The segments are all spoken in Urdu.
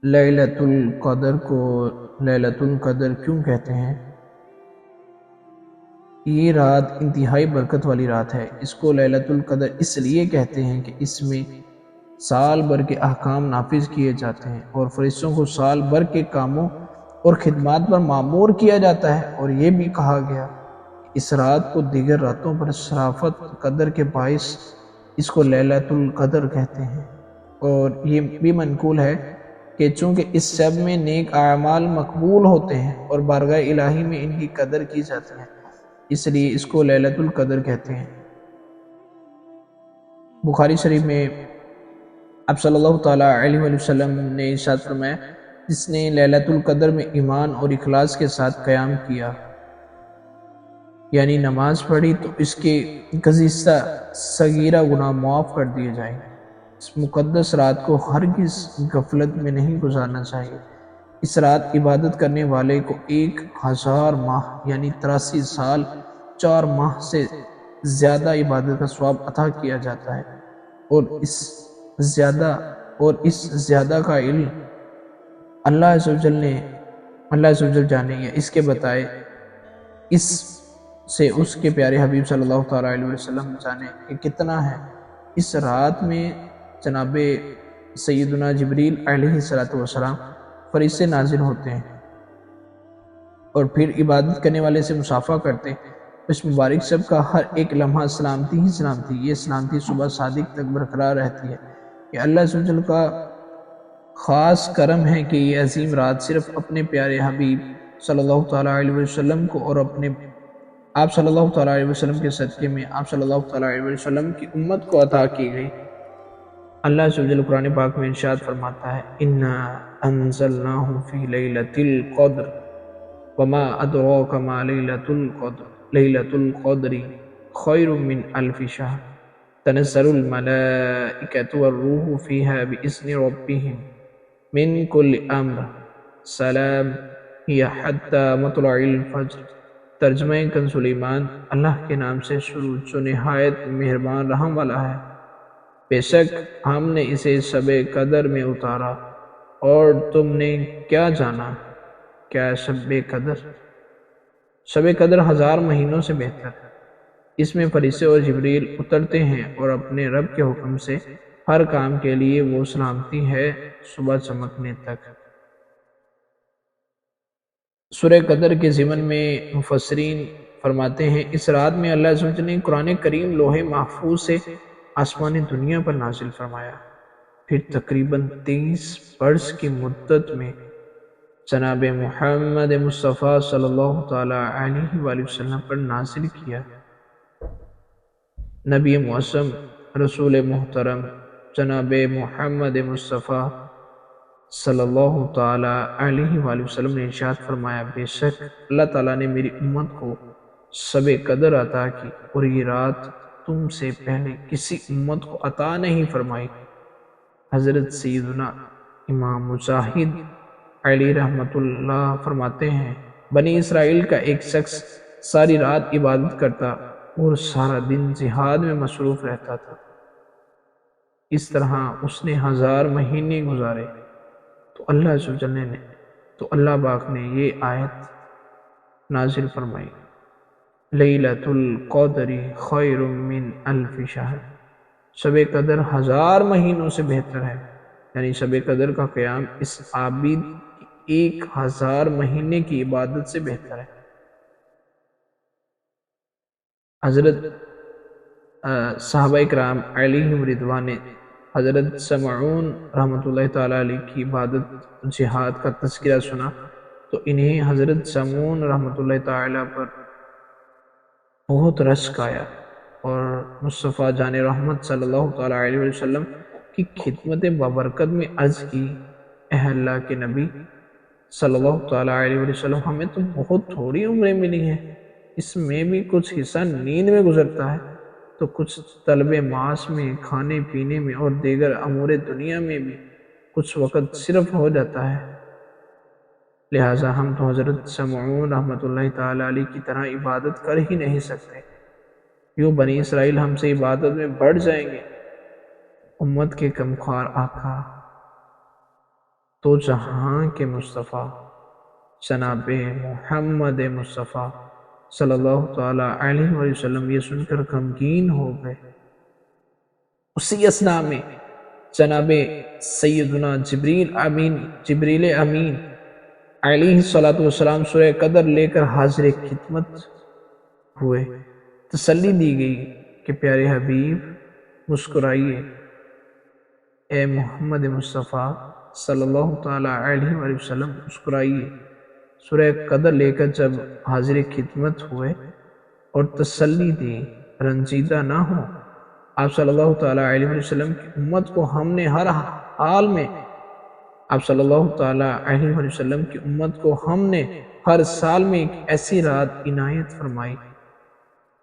لیلۃ القدر کو لیلۃ القدر کیوں کہتے ہیں؟ یہ رات انتہائی برکت والی رات ہے۔ اس کو لیلۃ القدر اس لیے کہتے ہیں کہ اس میں سال بھر کے احکام نافذ کیے جاتے ہیں اور فرشتوں کو سال بھر کے کاموں اور خدمات پر مامور کیا جاتا ہے۔ اور یہ بھی کہا گیا کہ اس رات کو دیگر راتوں پر شرافت قدر کے باعث اس کو لیلۃ القدر کہتے ہیں۔ اور یہ بھی منقول ہے کہ چونکہ اس شب میں نیک اعمال مقبول ہوتے ہیں اور بارگاہ الہی میں ان کی قدر کی جاتی ہے، اس لیے اس کو لیلۃ القدر کہتے ہیں۔ بخاری شریف میں آپ صلی اللہ تعالیٰ علیہ وسلم نے ارشاد فرمایا، جس نے لیلۃ القدر میں ایمان اور اخلاص کے ساتھ قیام کیا، یعنی نماز پڑھی، تو اس کے گزشتہ صغیرہ گناہ معاف کر دیے جائیں۔ اس مقدس رات کو ہرگز غفلت میں نہیں گزارنا چاہیے۔ اس رات عبادت کرنے والے کو 1000 ماہ یعنی 83 سال 4 ماہ سے زیادہ عبادت کا ثواب عطا کیا جاتا ہے، اور اس زیادہ کا علم اللہ عز و جل جانے یا اس کے بتائے اس سے اس کے پیارے حبیب صلی اللہ تعالیٰ علیہ وسلم جانے کہ کتنا ہے۔ اس رات میں جناب سیدنا جبریل علیہ السلام فرشتے نازل ہوتے ہیں اور پھر عبادت کرنے والے سے مصافحہ کرتے ہیں۔ اس مبارک شب کا ہر ایک لمحہ سلامتی ہی سلامتی، یہ سلامتی صبح صادق تک برقرار رہتی ہے۔ یہ اللہ عز و جل کا خاص کرم ہے کہ یہ عظیم رات صرف اپنے پیارے حبیب صلی اللہ تعالیٰ علیہ وسلم کو اور آپ صلی اللہ تعالیٰ علیہ وسلم کے صدقے میں آپ صلی اللہ تعالیٰ علیہ وسلم کی امت کو عطا کی گئی۔ اللہ عز و جل قرآن پاک میں ارشاد فرماتا ہے، اِنَّا أَنزَلْنَاهُ فِي لَيْلَةِ الْقَدْرِ وَمَا أَدْرَاكَ مَا لَيْلَةُ الْقَدْرِ لَيْلَةُ الْقَدْرِ خَيْرٌ مِّنْ أَلْفِ شَهْرٍ تَنَزَّلُ الْمَلَائِكَةُ وَالرُّوحُ فِيهَا بِإِذْنِ رَبِّهِمْ مِنْ كُلِّ أَمْرٍ سَلَامٌ هِيَ حَتَّى مَطْلَعِ الْفَجْرِ۔ ترجمہ کنز ایمان، اللہ کے نام سے شروع جو نہایت مہربان رحم والا ہے۔ بے شک ہم نے اسے شب قدر میں اتارا، اور تم نے کیا جانا؟ کیا شب قدر 1000 مہینوں سے بہتر ہے۔ اس میں فرشتے اور جبریل اترتے ہیں اور اپنے رب کے حکم سے ہر کام کے لیے وہ سلامتی ہے صبح چمکنے تک۔ سورہ قدر کے ضمن میں مفسرین فرماتے ہیں، اس رات میں اللہ عز و جل نے قرآن کریم لوح محفوظ سے آسمان دنیا پر نازل فرمایا، پھر تقریباً 23 برس کی مدت میں جناب محمد مصطفیٰ صلی اللہ تعالیٰ علیہ وآلہ وسلم پر نازل کیا۔ نبی معظم رسول محترم جناب محمد مصطفیٰ صلی اللہ تعالیٰ علیہ وآلہ وسلم نے ارشاد فرمایا، بے شک اللہ تعالیٰ نے میری امت کو شب قدر عطا کی، اور یہ رات تم سے پہلے کسی امت کو عطا نہیں فرمائی۔ حضرت سیدنا امام مجاہد علی رحمت اللہ فرماتے ہیں، بنی اسرائیل کا ایک شخص ساری رات عبادت کرتا اور سارا دن جہاد میں مصروف رہتا تھا۔ اس طرح اس نے 1000 مہینے گزارے، تو اللہ پاک نے یہ آیت نازل فرمائی، لیلۃ القدر خیر من الف شہر۔ شب قدر 1000 مہینوں سے بہتر ہے، یعنی شب قدر کا قیام اس عابد کی 1000 مہینے کی عبادت سے بہتر ہے۔ حضرت صحابہ اکرام علیہم رضوان نے حضرت سمعون رحمۃ اللہ تعالیٰ علیہ کی عبادت جہاد کا تذکرہ سنا، تو انہیں حضرت سمعون رحمۃ اللہ تعالیٰ پر بہت رشک آیا، اور مصطفیٰ جان رحمت صلی اللہ تعالیٰ علیہ وسلم کی خدمت بابرکت میں عرض کی، اے اللہ کے نبی صلی اللہ تعالیٰ علیہ وسلم، ہمیں تو بہت تھوڑی عمریں ملی ہیں، اس میں بھی کچھ حصہ نیند میں گزرتا ہے، تو کچھ طلب معاش میں، کھانے پینے میں، اور دیگر امور دنیا میں بھی کچھ وقت صرف ہو جاتا ہے۔ لہٰذا ہم تو حضرت سمعون رحمۃ اللہ تعالیٰ علیہ کی طرح عبادت کر ہی نہیں سکتے، یوں بنی اسرائیل ہم سے عبادت میں بڑھ جائیں گے۔ امت کے کمخوار آقا تو جہاں کے مصطفیٰ جناب محمد مصطفیٰ صلی اللہ تعالیٰ علیہ وآلہ وسلم یہ سن کر غمگین ہو گئے۔ اسی اثناء میں جناب سیدنا جبریل امین علیہ السلام سورہ قدر لے کر حاضر خدمت ہوئے۔ تسلی دی گئی کہ پیارے حبیب مسکرائیے، اے محمد مصطفیٰ صلی اللہ تعالیٰ علیہ وآلہ وسلم مسکرائیے۔ سورہ قدر لے کر جب حاضر خدمت ہوئے اور تسلی دی، رنجیدہ نہ ہو، آپ صلی اللہ تعالیٰ علیہ وآلہ وسلم کی امت کو ہم نے ہر حال میں آپ صلی اللہ تعالیٰ علیہ وآلہ وسلم کی امت کو ہم نے ہر سال میں ایک ایسی رات عنایت فرمائی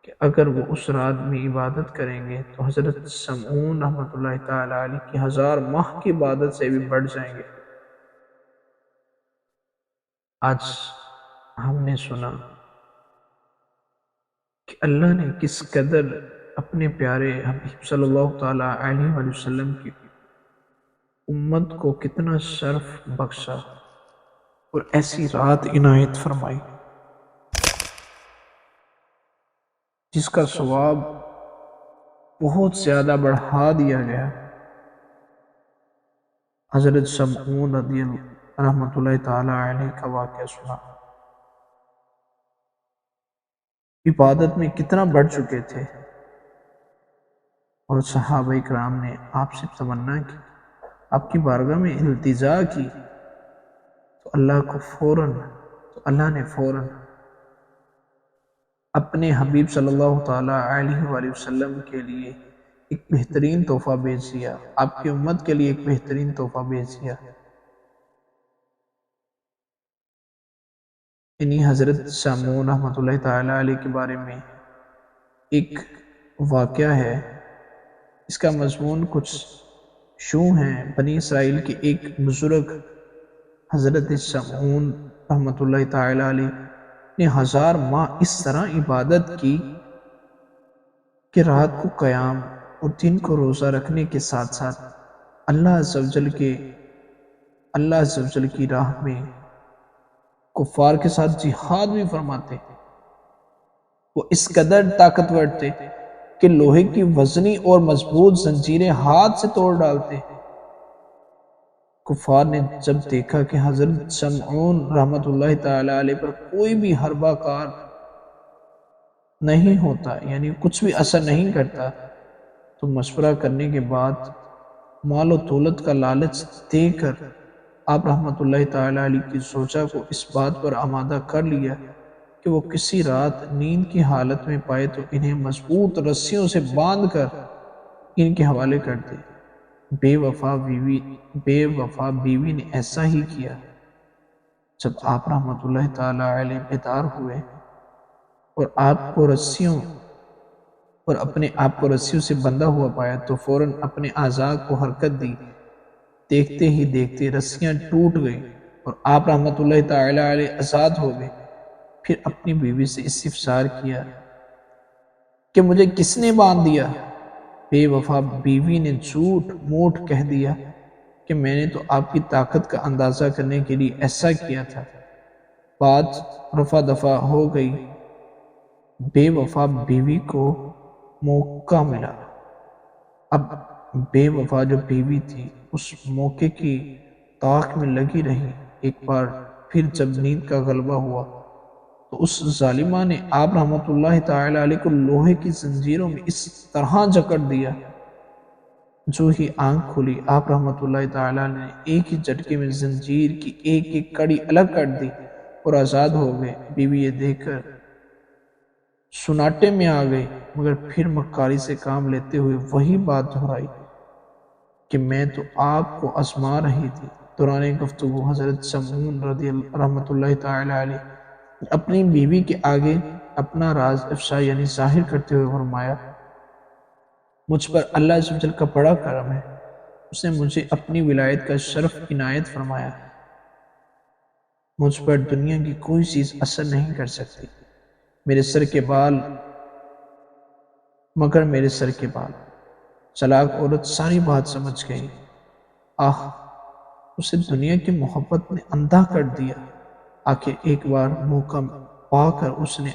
کہ اگر وہ اس رات میں عبادت کریں گے تو حضرت سمعون رحمۃ اللہ تعالیٰ علیہ کی 1000 ماہ کی عبادت سے بھی بڑھ جائیں گے۔ آج ہم نے سنا کہ اللہ نے کس قدر اپنے پیارے حبیب صلی اللہ تعالیٰ علیہ وآلہ وسلم کی امت کو کتنا شرف بخشا اور ایسی رات عنایت فرمائی جس کا ثواب بہت زیادہ بڑھا دیا گیا۔ حضرت سمعون رضی اللہ رحمۃ اللہ تعالیٰ علیہ کا واقعہ سنا، عبادت میں کتنا بڑھ چکے تھے، اور صحابہ کرام نے آپ سے تمنا کی، آپ کی بارگاہ میں التجا کی، تو اللہ نے فوراً اپنے حبیب صلی اللہ تعالیٰ علیہ وآلہ وسلم کے لیے ایک بہترین تحفہ بھیج دیا، آپ کی امت کے لیے ایک بہترین تحفہ بھیج دیا۔ انہی حضرت سمعون رحمۃ اللہ تعالیٰ علیہ کے بارے میں ایک واقعہ ہے، اس کا مضمون کچھ یوں ہے۔ بنی اسرائیل کے ایک بزرگ حضرت سمعون رحمۃ اللہ تعالیٰ علیہ نے 1000 ماہ اس طرح عبادت کی کہ رات کو قیام اور دن کو روزہ رکھنے کے ساتھ ساتھ اللہ عز و جل کی راہ میں کفار کے ساتھ جہاد بھی فرماتے۔ وہ اس قدر طاقتور تھے کہ لوہے کی وزنی اور مضبوط زنجیریں ہاتھ سے توڑ ڈالتے۔ کفار نے جب دیکھا کہ حضرت سمعون رحمۃ اللہ تعالیٰ علیہ پر کوئی بھی حربہ کار نہیں ہوتا، یعنی کچھ بھی اثر نہیں کرتا، تو مشورہ کرنے کے بعد مال و دولت کا لالچ دے کر آپ رحمۃ اللہ تعالیٰ علیہ کی زوجہ کو اس بات پر آمادہ کر لیا کہ وہ کسی رات نیند کی حالت میں پائے تو انہیں مضبوط رسیوں سے باندھ کر ان کے حوالے کر دے۔ بے وفا بیوی نے ایسا ہی کیا۔ جب آپ رحمۃ اللہ تعالیٰ علیہ بیدار ہوئے اور اپنے آپ کو رسیوں سے بندھا ہوا پایا تو فوراً اپنے اعضاء کو حرکت دی۔ دیکھتے ہی دیکھتے رسیاں ٹوٹ گئیں اور آپ رحمۃ اللہ تعالیٰ علیہ آزاد ہو گئے۔ پھر اپنی بیوی سے استفسار کیا کہ مجھے کس نے باندھ دیا؟ بے وفا بیوی نے جھوٹ موٹ کہہ دیا کہ میں نے تو آپ کی طاقت کا اندازہ کرنے کے لیے ایسا کیا تھا۔ بات رفع دفع ہو گئی۔ بے وفا بیوی کو موقع ملا۔ اب بے وفا جو بیوی تھی اس موقع کی طاق میں لگی رہی۔ ایک بار پھر جب نیند کا غلبہ ہوا تو اس ظالمہ نے آپ رحمۃ اللہ تعالیٰ علیہ کو لوہے کی زنجیروں میں اس طرح جکڑ دیا، جو ہی آنکھ کھلی آپ رحمۃ اللہ تعالیٰ نے ایک ہی جھٹکے میں زنجیر کی ایک ایک کڑی الگ کر دی اور آزاد ہو گئے۔ بیوی یہ دیکھ کر سناٹے میں آ گئی، مگر پھر مکاری سے کام لیتے ہوئے وہی بات دہرائی کہ میں تو آپ کو آزما رہی تھی۔ دوران گفتگو حضرت سمعون رحمۃ اللہ تعالیٰ علیہ اپنی بیوی کے آگے اپنا راز افشا یعنی ظاہر کرتے ہوئے فرمایا، مجھ پر اللہ عز و جل کا بڑا کرم ہے، اس نے مجھے اپنی ولایت کا شرف عنایت فرمایا۔ مجھ پر دنیا کی کوئی چیز اثر نہیں کر سکتی، میرے سر کے بال مگر میرے سر کے بال۔ چلاک عورت ساری بات سمجھ گئی۔ اسے دنیا کی محبت نے اندھا کر دیا۔ آخر ایک بار موقع پا کر اس نے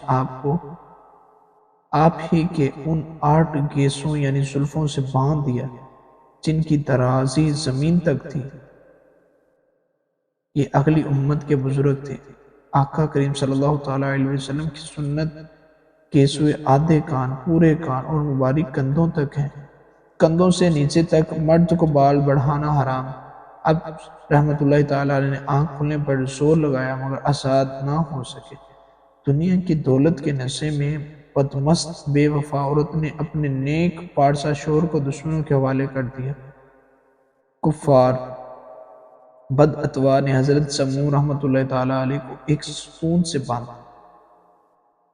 آپ ہی کے ان 8 گیسوں یعنی زلفوں سے باندھ دیا جن کی درازی زمین تک تھی۔ یہ اگلی امت کے بزرگ تھے۔ آقا کریم صلی اللہ تعالیٰ علیہ وسلم کی سنت گیسوئے آدھے کان، پورے کان اور مبارک کندھوں تک ہیں۔ کندھوں سے نیچے تک مرد کو بال بڑھانا حرام۔ اب رحمت اللہ تعالیٰ علیہ نے آنکھ کھلنے پر زور لگایا مگر آزاد نہ ہو سکے۔ دنیا کی دولت کے نشے میں بدمست بے وفا عورت نے اپنے نیک پارسا شوہر کو دشمنوں کے حوالے کر دیا۔ کفار بد اتوا نے حضرت سمو رحمت اللہ تعالیٰ علیہ کو ایک ستون سے باندھا،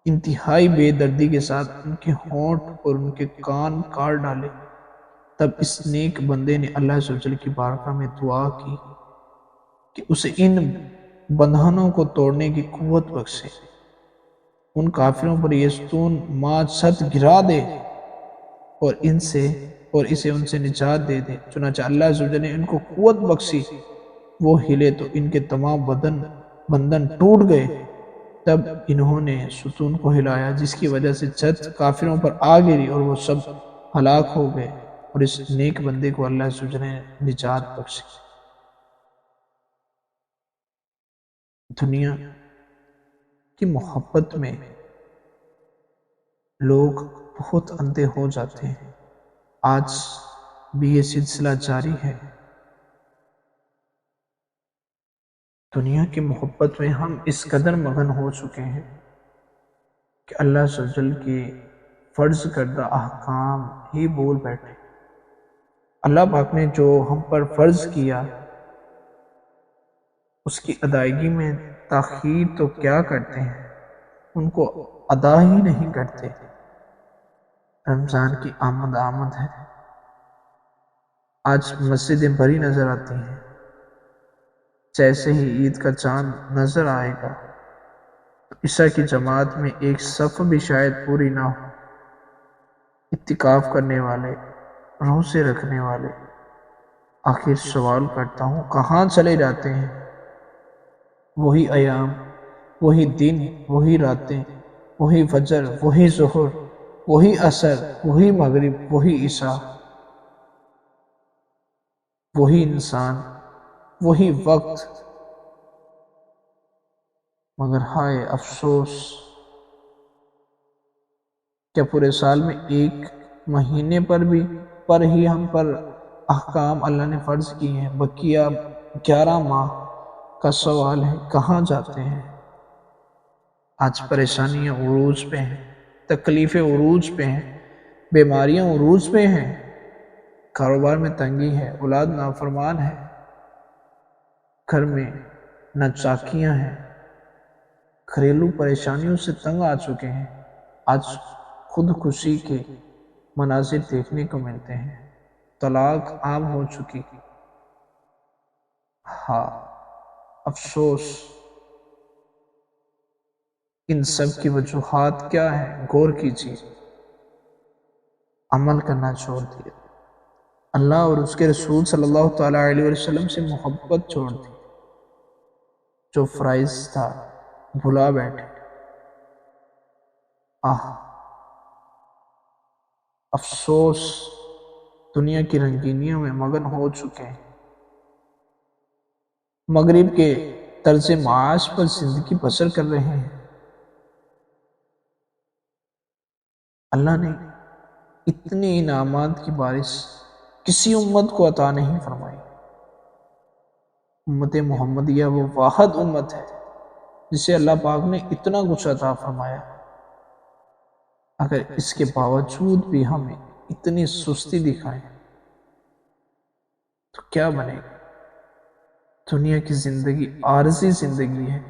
انتہائی بے دردی کے ساتھ ان کے ہونٹ اور ان کے کان کاٹ ڈالے۔ تب اس نیک بندے نے اللہ عز و جل کی بارگاہ میں دعا کی کہ اسے ان بندھنوں کو توڑنے کی قوت بخشے، ان کافروں پر یہ ستون مات ست گرا دے اور اسے ان سے نجات دے دے۔ چنانچہ اللہ عز و جل نے ان کو قوت بخشی، وہ ہلے تو ان کے تمام بندھن ٹوٹ گئے۔ تب انہوں نے ستون کو ہلایا جس کی وجہ سے چھت کافروں پر آ گری اور وہ سب ہلاک ہو گئے، اور اس نیک بندے کو اللہ عز و جل نے نجات بخشی۔ دنیا کی محبت میں لوگ بہت اندھے ہو جاتے ہیں۔ آج بھی یہ سلسلہ جاری ہے۔ دنیا کی محبت میں ہم اس قدر مگن ہو چکے ہیں کہ اللہ عز و جل کے فرض کردہ احکام ہی بول بیٹھے۔ اللہ پاک نے جو ہم پر فرض کیا اس کی ادائیگی میں تاخیر تو کیا کرتے ہیں، ان کو ادا ہی نہیں کرتے۔ رمضان کی آمد ہے، آج مسجدیں بھری نظر آتی ہیں۔ جیسے ہی عید کا چاند نظر آئے گا تو عشاء کی جماعت میں ایک صف بھی شاید پوری نہ ہو۔ اعتکاف کرنے والے، روزے رکھنے والے، آخر سوال کرتا ہوں کہاں چلے جاتے ہیں؟ وہی ایام، وہی دن، وہی راتیں، وہی فجر، وہی ظہر، وہی عصر، وہی مغرب، وہی عشاء، وہی انسان، وہی وقت۔ مگر ہائے افسوس، کیا پورے سال میں ایک مہینے پر ہی ہم پر احکام اللہ نے فرض کیے ہیں؟ بقیہ 11 ماہ کا سوال ہے کہاں جاتے ہیں؟ آج پریشانیاں عروج پہ ہیں، تکلیفیں عروج پہ ہیں، بیماریاں عروج پہ ہیں، کاروبار میں تنگی ہے، اولاد نافرمان ہے، گھر میں ناچاکیاں ہیں، گھریلو پریشانیوں سے تنگ آ چکے ہیں۔ آج خودکشی کے مناظر دیکھنے کو ملتے ہیں، طلاق عام ہو چکی۔ ہاں افسوس، ان سب کی وجوہات کیا ہیں؟ غور کیجیے۔ عمل کرنا چھوڑ دیا، اللہ اور اس کے رسول صلی اللہ تعالیٰ علیہ وسلم سے محبت چھوڑ دی، جو فرائض تھا بھلا بیٹھے۔ افسوس، دنیا کی رنگینیوں میں مگن ہو چکے ہیں، مغرب کے طرز معاش پر زندگی بسر کر رہے ہیں۔ اللہ نے اتنے انعامات کی بارش کسی امت کو عطا نہیں فرمائی۔ امت محمدیہ وہ واحد امت ہے جسے اللہ پاک نے اتنا کچھ عطا فرمایا، اگر اس کے باوجود بھی ہمیں اتنی سستی دکھائیں تو کیا بنے گا؟ دنیا کی زندگی عارضی زندگی ہے،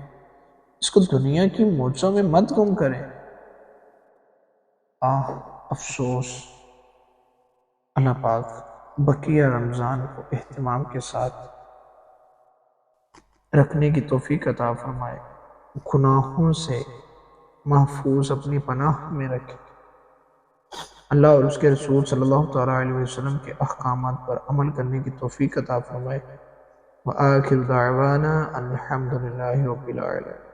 اس کو دنیا کی موجوں میں مت گم کریں۔ افسوس، اللہ پاک بقیہ رمضان کو اہتمام کے ساتھ رکھنے کی توفیق عطا فرمائے، گناہوں سے محفوظ اپنی پناہ میں رکھے، اللہ اور اس کے رسول صلی اللہ تعالیٰ علیہ وسلم کے احکامات پر عمل کرنے کی توفیق عطا فرمائے۔ وآخر دعوانا الحمد للہ رب العالمین۔